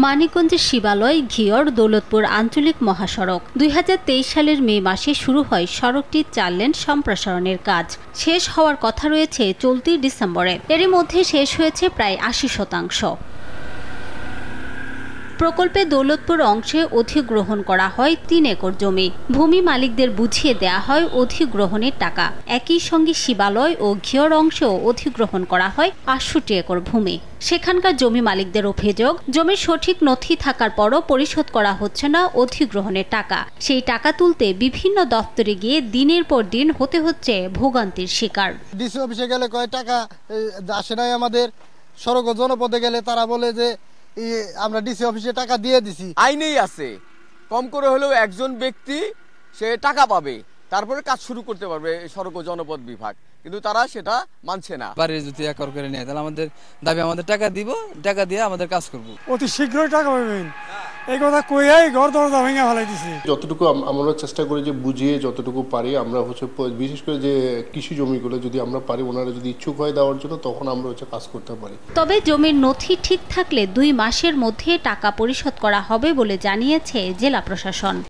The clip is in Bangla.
মানিকগঞ্জের শিবালয় ঘিওর দৌলতপুর আঞ্চলিক মহাসড়ক ২০২৩ সালের মে মাসে শুরু হয় সড়কটির ৪ লেন সম্প্রসারণের কাজ। শেষ হওয়ার কথা রয়েছে চলতি ডিসেম্বরে। এরই মধ্যে শেষ হয়েছে প্রায় ৮০%। প্রকল্পে দৌলতপুর অংশে অধিগ্রহণ করা হয় ৩ একর জমি। ভূমি মালিকদের বুঝিয়ে দেয়া হয় অধিগ্রহণের টাকা। একই সঙ্গে শিবালয় ও ঘিওর অংশেও অধিগ্রহণ করা হয় ৬৫ একর ভূমি। সেখানকার জমি মালিকদের অভিযোগ, জমির সঠিক নথি থাকার পরও পরিশোধ করা হচ্ছে না অধিগ্রহণের টাকা। সেই টাকা তুলতে বিভিন্ন দপ্তরে গিয়ে দিনের পর দিন হতে হচ্ছে ভোগান্তির শিকার। ডিসি অফিসে গেলে কয় টাকা আসে নাই আমাদের, সড়ক ও জনপদে গেলে তারা বলে যে আমরা ডিসি অফিসে টাকা দিয়ে দিছি। আইনেই আছে কম করে হলেও একজন ব্যক্তি সে টাকা পাবে, তারপরে কাজ শুরু করতে পারবে সড়ক ও জনপদ বিভাগ, কিন্তু তারা সেটা মানছে না। বাড়ির যদি একর করে নেয় তাহলে আমাদের দাবি আমাদের টাকা দিব, টাকা দিয়ে আমাদের কাজ করব। অতি শীঘ্রই টাকা পাবেন এই কথা কইয়াই ঘর দরজা ভেঙে ফেলাই দিছি। যতটুকু আমরা চেষ্টা করি যে বুঝিয়ে যতটুকু পারি আমরা বিশেষ করে যে কৃষি জমিগুলো যদি আমরা পারি, ওনারা যদি ইচ্ছুক হয় দেওয়ার জন্য, তখন আমরা কাজ করতে পারি। তবে জমির নথি ঠিক থাকলে ২ মাসের মধ্যে টাকা পরিশোধ করা হবে বলে জানিয়েছে জেলা প্রশাসন।